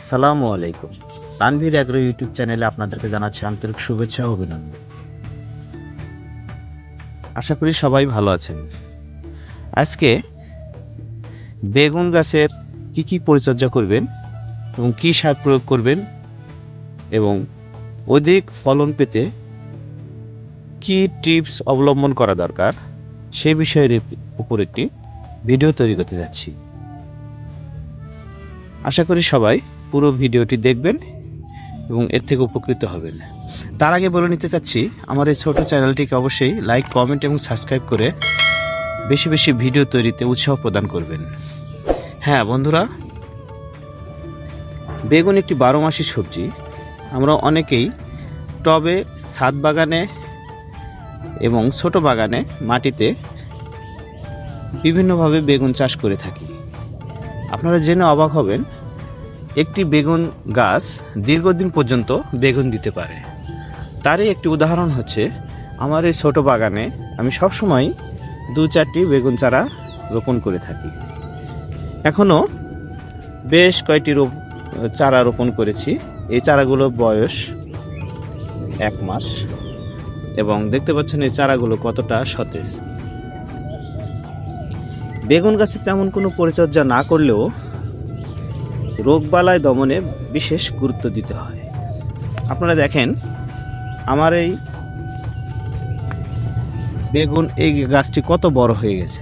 আসসালামু আলাইকুম। Tanvir agro YouTube চ্যানেলে আপনাদেরকে জানাচ্ছি আন্তরিক শুভেচ্ছা ও অভিনন্দন। আশা করি সবাই ভালো আছেন। আজকে বেগুন গাছের কি পরিচর্যা করবেন এবং কী সার প্রয়োগ করবেন এবং অধিক ফলন পেতে কী টিপস অবলম্বন করা দরকার সেই বিষয়ের উপর একটি ভিডিও তৈরি করতে যাচ্ছি। আশা করি সবাই পুরো ভিডিওটি দেখবেন এবং এর থেকে উপকৃত হবেন। তার আগে বলে নিতে চাচ্ছি, আমার এই ছোট চ্যানেলটিকে অবশ্যই লাইক, কমেন্ট এবং সাবস্ক্রাইব করে বেশি বেশি ভিডিও তৈরিতে উৎসাহ প্রদান করবেন। হ্যাঁ বন্ধুরা, বেগুন একটি 12 মাসি সবজি। আমরা অনেকেই টবে, ছাদ বাগানে এবং ছোট বাগানে মাটিতে বিভিন্নভাবে বেগুন চাষ করে থাকি। আপনারা জেনে অবাক হবেন, একটি বেগুন গাছ দীর্ঘদিন পর্যন্ত বেগুন দিতে পারে। তারই একটি উদাহরণ হচ্ছে আমার এই ছোট বাগানে আমি সবসময় 2-4টি বেগুন চারা রোপণ করে থাকি। এখনও বেশ কয়েকটি চারা রোপণ করেছি। এই চারাগুলোর বয়স 1 মাস এবং দেখতে পাচ্ছেন এই চারাগুলো কতটা সতেজ। বেগুন গাছে তেমন কোনো পরিচর্যা না করলেও রোগবালাই দমনে বিশেষ গুরুত্ব দিতে হয়। আপনারা দেখেন, আমার এই বেগুন এই গাছটি কত বড় হয়ে গেছে।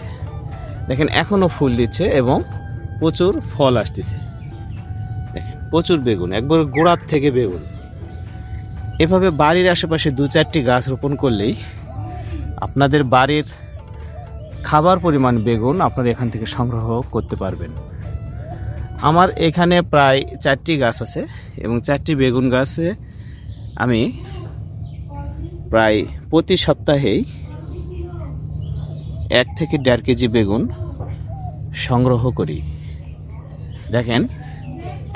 দেখেন এখনও ফুল দিচ্ছে এবং প্রচুর ফল আসতেছে। দেখেন প্রচুর বেগুন, একবার গোড়ার থেকে বেগুন। এভাবে বাড়ির আশেপাশে 2-4টি গাছ রোপণ করলেই আপনাদের বাড়ির খাবার পরিমাণ বেগুন আপনারা এখান থেকে সংগ্রহ করতে পারবেন। আমার এখানে প্রায় 4টি গাছ আছে এবং 4টি বেগুন গাছে আমি প্রায় প্রতি সপ্তাহেই 1 থেকে 1.5 কেজি বেগুন সংগ্রহ করি। দেখেন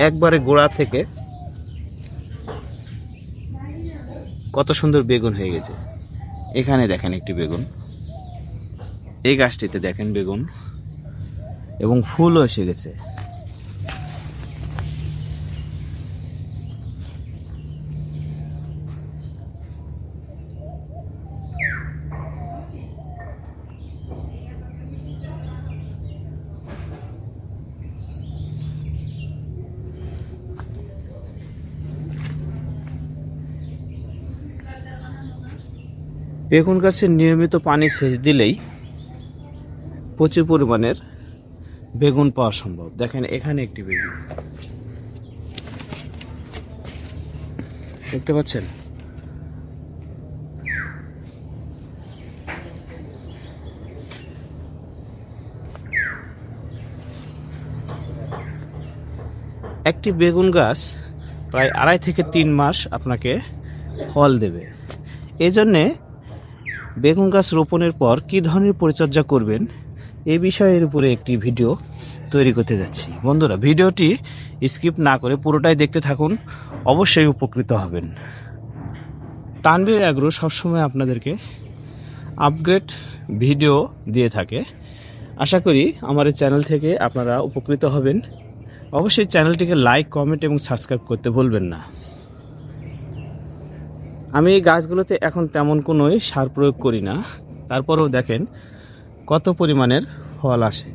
একবারে গোড়া থেকে কত সুন্দর বেগুন হয়ে গেছে। এখানে দেখেন একটি বেগুন, এই গাছটিতে দেখেন বেগুন এবং ফুলও এসে গেছে। বেগুন গাছে নিয়মিত পানি সেচ দিলেই প্রচুর পরিমাণের বেগুন পাওয়া সম্ভব। দেখেন এখানে একটি বেগুন দেখতে পাচ্ছেন। একটি বেগুন গাছ প্রায় 2.5 থেকে 3 মাস আপনাকে ফল দেবে। এই জন্যে বেগুন গাছ রোপণের পর কী ধরনের পরিচর্যা করবেন এই বিষয়ের উপরে একটি ভিডিও তৈরি করতে যাচ্ছি। বন্ধুরা, ভিডিওটি স্কিপ না করে পুরোটাই দেখতে থাকুন, অবশ্যই উপকৃত হবেন। তানভীর অ্যাগ্রো সবসময় আপনাদেরকে আপগ্রেড ভিডিও দিয়ে থাকে। আশা করি আমার এই চ্যানেল থেকে আপনারা উপকৃত হবেন। অবশ্যই চ্যানেলটিকে লাইক, কমেন্ট এবং সাবস্ক্রাইব করতে ভুলবেন না। আমি এই গাছগুলোতে এখন তেমন কোনো সার প্রয়োগ করি না, তারপরেও দেখেন কত পরিমাণের ফল আসে।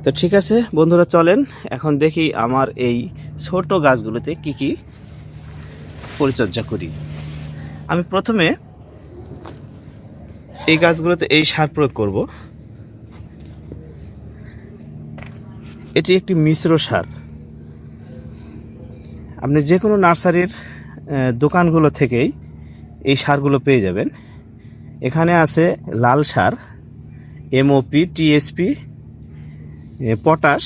তো ঠিক আছে বন্ধুরা, চলেন এখন দেখি আমার এই ছোট গাছগুলোতে কি পরিচর্যা করি। আমি প্রথমে এই গাছগুলোতে এই সার প্রয়োগ করব। এটি একটি মিশ্র সার। আপনি যে কোনো নার্সারির দোকানগুলো থেকেই এই সারগুলো পেয়ে যাবেন। এখানে আছে লাল সার, এমওপি, টিএসপি, পটাশ,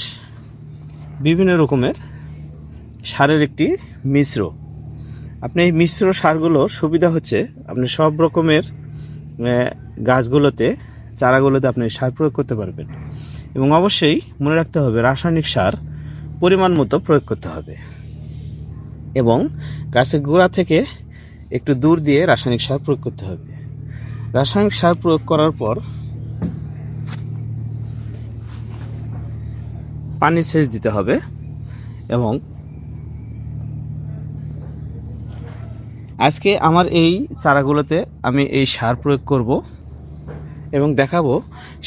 বিভিন্ন রকমের সারের একটি মিশ্র। আপনি এই মিশ্র সারগুলোর সুবিধা হচ্ছে আপনি সব রকমের গাছগুলোতে, চারাগুলোতে আপনি সার প্রয়োগ করতে পারবেন। এবং অবশ্যই মনে রাখতে হবে রাসায়নিক সার পরিমাণ মতো প্রয়োগ করতে হবে এবং গাছের গোড়া থেকে একটু দূর দিয়ে রাসায়নিক সার প্রয়োগ করতে হবে। রাসায়নিক সার প্রয়োগ করার পর পানি সেচ দিতে হবে এবং আজকে আমার এই চারাগুলোতে আমি এই সার প্রয়োগ করব এবং দেখাবো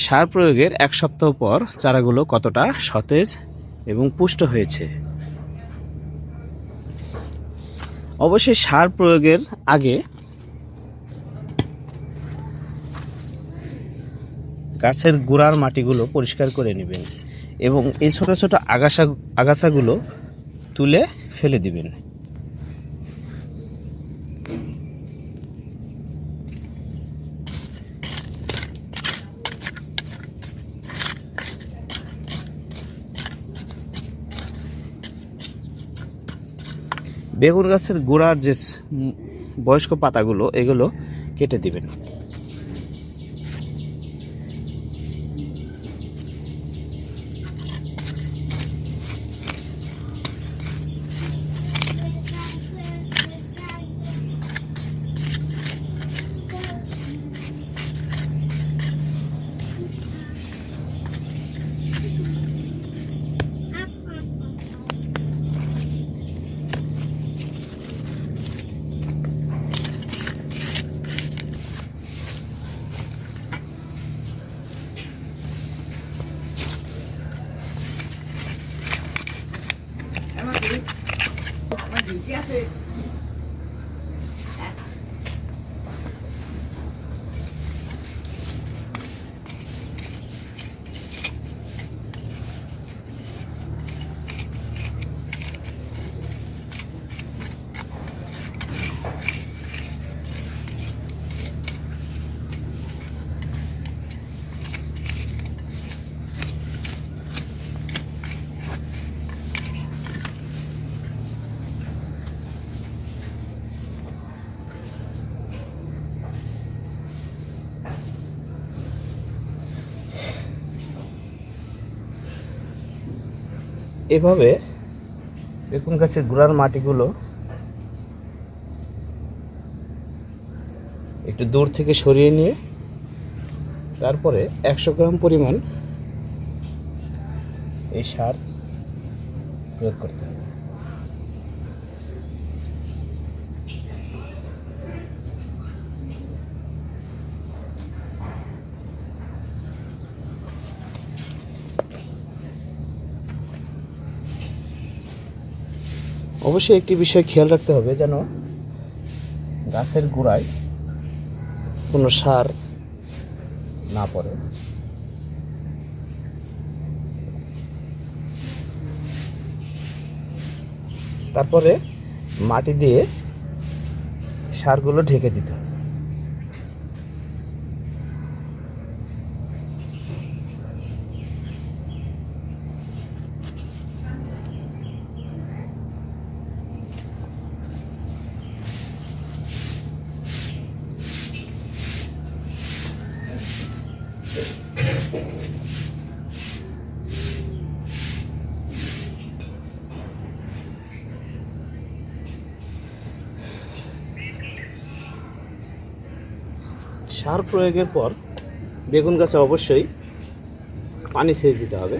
সার প্রয়োগের 1 সপ্তাহ পর চারাগুলো কতটা সতেজ এবং পুষ্ট হয়েছে। অবশ্যই সার প্রয়োগের আগে গাছের গোড়ার মাটিগুলো পরিষ্কার করে নেবেন এবং এই ছোট ছোট আগাছাগুলো তুলে ফেলে দিবেন। বেগুন গাছের গোড়ার যে বয়স্ক পাতাগুলো এগুলো কেটে দিবেন। এভাবে বেগুন গাছের গোড়ার মাটিগুলো একটু দূর থেকে সরিয়ে নিয়ে তারপরে 100 গ্রাম পরিমাণ এই সার প্রয়োগ করতে হবে। অবশ্যই একটি বিষয় খেয়াল রাখতে হবে যেন গাছের গোড়ায় কোনো সার না পড়ে। তারপরে মাটি দিয়ে সারগুলো ঢেকে দিতে হবে। সার প্রয়োগের পর বেগুন গাছে অবশ্যই পানি সেচ দিতে হবে।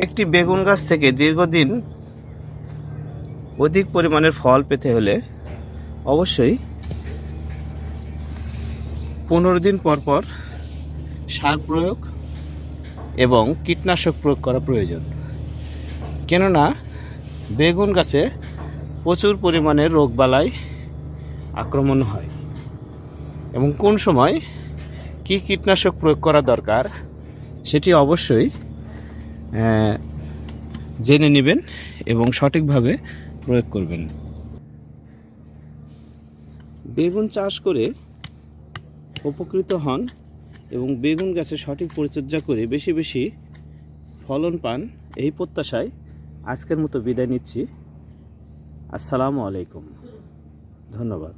একটি বেগুন গাছ থেকে দীর্ঘদিন অধিক পরিমাণের ফল পেতে হলে অবশ্যই 15 দিন পর পর সার প্রয়োগ এবং কীটনাশক প্রয়োগ করা প্রয়োজন। কেননা বেগুন গাছে প্রচুর পরিমাণে রোগবালাই আক্রমণ হয় এবং কোন সময় কী কীটনাশক প্রয়োগ করা দরকার সেটি অবশ্যই জেনে নেবেন এবং সঠিকভাবে প্রয়োগ করবেন। বেগুন চাষ করে উপকৃত হন এবং বেগুন গাছের সঠিক পরিচর্যা করে বেশি বেশি ফলন পান, এই প্রত্যাশায় আজকের মতো বিদায় নিচ্ছি। আসসালামু আলাইকুম, ধন্যবাদ।